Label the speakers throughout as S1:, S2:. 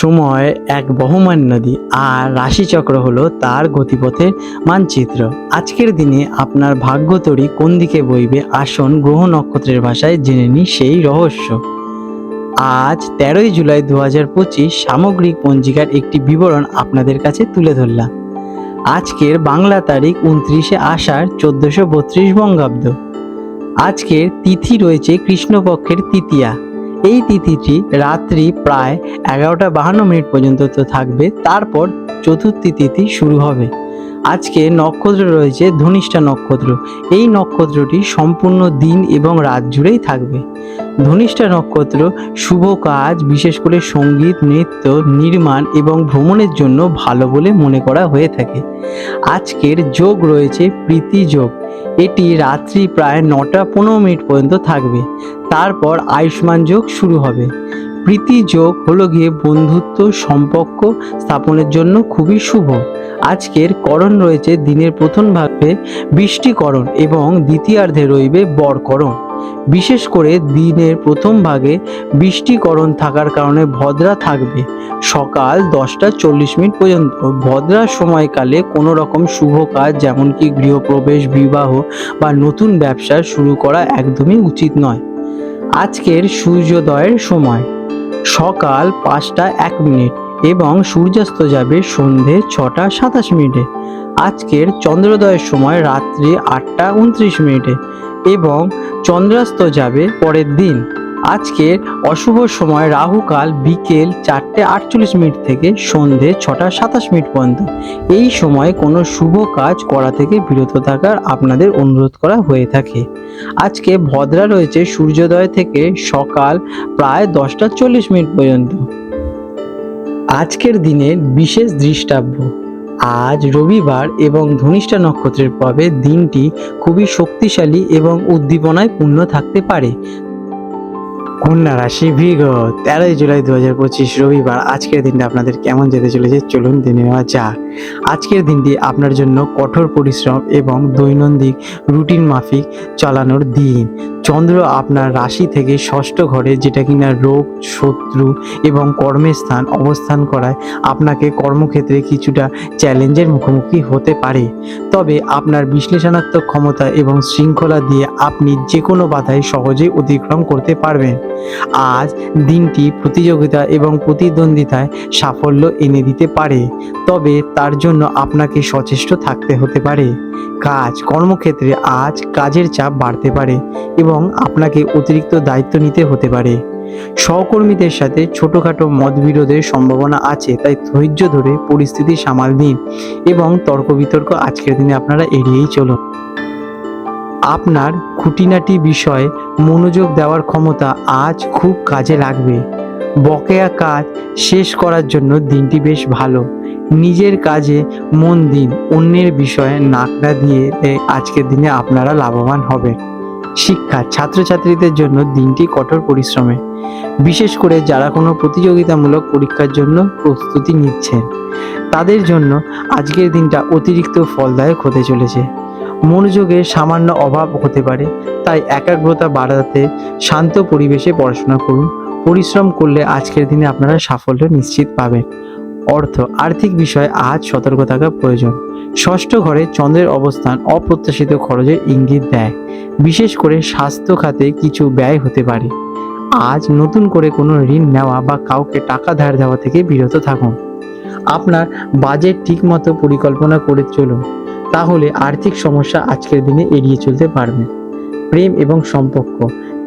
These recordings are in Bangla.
S1: সময় এক বহমান নদী আর রাশিচক্র হলো তার গতিপথের মানচিত্র। আজকের দিনে আপনার ভাগ্যতরী কোন দিকে বইবে, আসুন গ্রহ নক্ষত্রের ভাষায় জেনে নিই সেই রহস্য। আজ 13ই জুলাই 2025 সামগ্রিক পঞ্জিকার একটি বিবরণ আপনাদের কাছে তুলে ধরলাম। আজকের বাংলা তারিখ 29শে আষাঢ় 1432 বঙ্গাব্দ। আজকের তিথি রয়েছে কৃষ্ণপক্ষের তৃতীয়া। এই তিথিটি রাত্রি প্রায় 11:52 পর্যন্ত তো থাকবে, তারপর চতুর্থী তিথি শুরু হবে। আজকে নক্ষত্র রয়েছে ধনিষ্ঠা নক্ষত্র। এই নক্ষত্রটি সম্পূর্ণ দিন এবং রাত জুড়েই থাকবে। ধনিষ্ঠা নক্ষত্র শুভ কাজ, বিশেষ করে সঙ্গীত, নৃত্য, নির্মাণ এবং ভ্রমণের জন্য ভালো বলে মনে করা হয়ে থাকে। আজকের যোগ রয়েছে প্রীতি যোগ। এটি রাত্রি প্রায় 9:15 পর্যন্ত থাকবে, তারপর আয়ুষ্মান যোগ শুরু হবে। প্রীতি যোগ হলো গিয়ে বন্ধুত্ব সম্পর্ক স্থাপনের জন্য খুবই শুভ। আজকের করণ রয়েছে দিনের প্রথম ভাগে বৃষ্টিকরণ এবং দ্বিতীয়ার্ধে রইবে বরকরণ। বিশেষ করে দিনের প্রথম ভাগে বৃষ্টিকরণ থাকার কারণে ভদ্রা থাকবে সকাল 10:40 পর্যন্ত। ভদ্রার সময়কালে কোনো রকম শুভ কাজ যেমন কি গৃহপ্রবেশ, বিবাহ বা নতুন ব্যবসা শুরু করা একদমই উচিত নয়। আজকের সূর্যোদয়ের সময় সকাল 5:01 এবং সূর্যাস্ত যাবে সন্ধে 6:27। আজকের চন্দ্রোদয়ের সময় রাত্রি 8:29 এবং চন্দ্রাস্ত যাবে পরের দিন। আজকের অশুভ সময় রাহুকাল বিকেল 4:48 থেকে সন্ধে 6:27 পর্যন্ত। এই সময় কোনো শুভ কাজ করা থেকে বিরত থাকার আপনাদের অনুরোধ করা হয়ে থাকে। আজকে ভদ্রা রয়েছে সূর্যোদয় থেকে সকাল প্রায় 10:40 পর্যন্ত। আজকের দিনের বিশেষ দৃষ্টাব্য, আজ রবিবার এবং ধনিষ্ঠা নক্ষত্রের প্রভাবে দিনটি খুবই শক্তিশালী এবং উদ্দীপনায় পূর্ণ থাকতে পারে। কন্যা রাশি ভৃগ, 13ই জুলাই 2025 রবিবার। আজকের দিনটা আপনাদের কেমন যেতে চলেছে চলুন জেনে নেওয়া যাক। আজকের দিনটি আপনার জন্য কঠোর পরিশ্রম এবং দৈনন্দিন রুটিন মাফিক চালানোর দিন। চন্দ্র আপনার রাশি থেকে ষষ্ঠ ঘরে, যেটা কিনা রোগ, শত্রু এবং কর্মের স্থান অবস্থান করায় আপনাকে কর্মক্ষেত্রে কিছুটা চ্যালেঞ্জের মুখোমুখি হতে পারে। তবে আপনার বিশ্লেষণাত্মক ক্ষমতা এবং শৃঙ্খলা দিয়ে আপনি যে কোনো বাধাই সহজেই অতিক্রম করতে পারবেন। আজ দিনটি প্রতিযোগিতা এবং প্রতিদ্বন্দ্বিতায় সাফল্য এনে দিতে পারে, তবে তার জন্য আপনাকে সচেষ্ট থাকতে হতে পারে। কর্মক্ষেত্রে আজ কাজের চাপ বাড়তে পারে এবং আপনাকে অতিরিক্ত দায়িত্ব নিতে হতে পারে। সহকর্মীদের সাথে ছোটোখাটো মতবিরোধের সম্ভাবনা আছে, তাই ধৈর্য ধরে পরিস্থিতি সামাল দিন এবং তর্ক বিতর্ক আজকের দিনে আপনারা এড়িয়েই চলুন। আপনার খুঁটিনাটি বিষয়ে মনোযোগ দেওয়ার ক্ষমতা আজ খুব কাজে লাগবে। বকেয়া কাজ শেষ করার জন্য দিনটি বেশ ভালো। নিজের কাজে মন দিন, অন্যের বিষয়ে নাক না দিয়ে আজকের দিনে আপনারা লাভবান হবেন। শিক্ষা, ছাত্রছাত্রীদের জন্য দিনটি কঠোর পরিশ্রমে, বিশেষ করে যারা কোনো প্রতিযোগিতামূলক পরীক্ষার জন্য প্রস্তুতি নিচ্ছেন তাদের জন্য আজকের দিনটা অতিরিক্ত ফলদায়ক হতে চলেছে। মনোযোগের সামান্য অভাব হতে পারে, তাই একাগ্রতা বাড়াতে শান্ত পরিবেশে পড়াশোনা করুন। পরিশ্রম করলে আজকের দিনে আপনারা সাফল্য নিশ্চিত পাবেন। আর্থিক বিষয়ে আজ সতর্ক থাকা প্রয়োজন। ষষ্ঠ ঘরে চন্দ্রের অবস্থান অপ্রত্যাশিত খরচের ইঙ্গিত দেয়, বিশেষ করে স্বাস্থ্য খাতে কিছু ব্যয় হতে পারে। আজ নতুন করে কোনো ঋণ নেওয়া বা কাউকে টাকা ধার দেওয়া থেকে বিরত থাকুন। আপনার বাজেট ঠিকমতো পরিকল্পনা করে চলুন, তাহলে আর্থিক সমস্যা আজকের দিনে এড়িয়ে চলতে পারবেন। প্রেম এবং সম্পর্ক,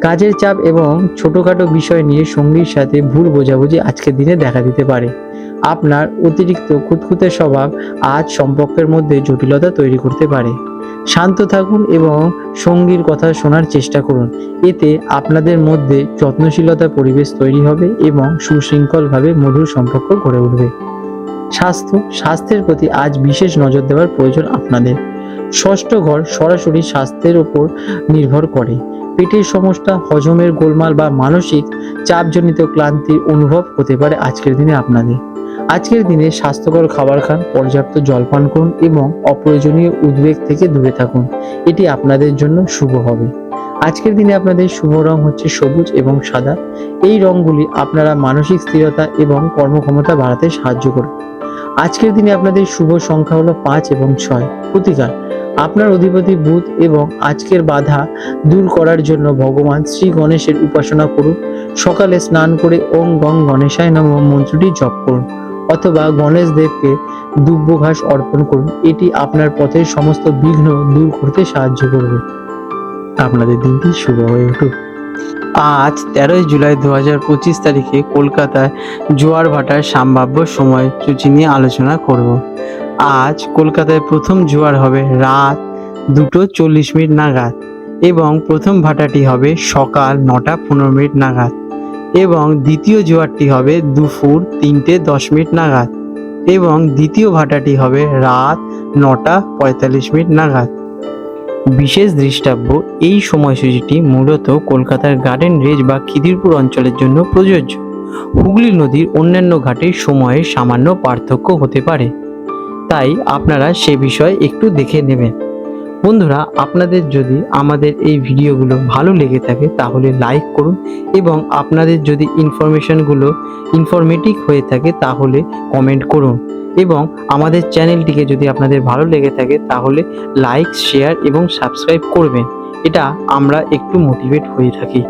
S1: কাজের চাপ এবং ছোটোখাটো বিষয় নিয়ে সঙ্গীর সাথে ভুল বোঝাবুঝি আজকের দিনে দেখা দিতে পারে। আপনার অতিরিক্ত খুঁতখুঁতে স্বভাব আজ সম্পর্কের মধ্যে জটিলতা তৈরি করতে পারে। শান্ত থাকুন এবং সঙ্গীর কথা শোনার চেষ্টা করুন, এতে আপনাদের মধ্যে যত্নশীলতার পরিবেশ তৈরি হবে এবং সুশৃঙ্খলভাবে মধুর সম্পর্ক গড়ে উঠবে। স্বাস্থ্যের প্রতি আজ বিশেষ নজর দেওয়ার প্রয়োজন আপনাদের। ষষ্ঠ ঘর সরাসরি স্বাস্থ্যের উপর নির্ভর করে। পেটের সমস্যা, হজমের গোলমাল বা মানসিক চাপজনিত ক্লান্তির অনুভব হতে পারে আজকের দিনে আপনাদের। আজকের দিনে স্বাস্থ্যকর খাবার খান, পর্যাপ্ত জল পান করুন এবং অপ্রয়োজনীয় উদ্বেগ থেকে দূরে থাকুন, এটি আপনাদের জন্য শুভ হবে। আজকের দিনে আপনাদের শুভ রং হচ্ছে সবুজ এবং সাদা। এই রংগুলি আপনারা মানসিক স্থিরতা এবং কর্মক্ষমতা বাড়াতে সাহায্য করবে। আজকের দিনে আপনাদের শুভ সংখ্যা হলো ৫ এবং ৬। প্রতিকার: আপনার অধিপতি বুধ এবং আজকের বাধা দূর করার জন্য ভগবান শ্রী গণেশের উপাসনা করুন। সকালে স্নান করে ওম গং গণেশায় নমঃ মন্ত্রটি জপ করুন অথবা গণেশ দেবকে দুব্য ঘাস অর্পণ করুন। এটি আপনার পথের সমস্ত বিঘ্ন দূর করতে সাহায্য করবে। আপনাদের দিনটি শুভ হয়ে উঠুক। আজ 13 জুলাই 2025 তারিখে কলকাতায় জোয়ার ভাটার সম্ভাব্য সময়সূচি নিয়ে আলোচনা করব। আজ কলকাতায় প্রথম জোয়ার হবে রাত 2:40 নাগাদ এবং প্রথম ভাটাটি হবে সকাল 9:15 নাগাদ এবং দ্বিতীয় জোয়ারটি হবে দুপুর 3:10 নাগাদ এবং দ্বিতীয় ভাটাটি হবে রাত 9:45 নাগাদ। বিশেষ দৃষ্টাব্য: এই সময়সূচিটি মূলত কলকাতার গার্ডেন রেঞ্জ বা খিদিরপুর অঞ্চলের জন্য প্রযোজ্য। হুগলি নদীর অন্যান্য ঘাটের সময়ে সামান্য পার্থক্য হতে পারে, তাই আপনারা সে বিষয়ে একটু দেখে নেবেন। বন্ধুরা, আপনাদের যদি আমাদের এই ভিডিওগুলো ভালো লেগে থাকে তাহলে লাইক করুন এবং আপনাদের যদি ইনফরমেশনগুলো ইনফরমেটিভ হয়ে থাকে তাহলে কমেন্ট করুন এবং আমাদের চ্যানেলটিকে যদি আপনাদের ভালো লেগে থাকে তাহলে লাইক, শেয়ার এবং সাবস্ক্রাইব করবেন। এটা আমরা একটু মোটিভেট হয়ে থাকি।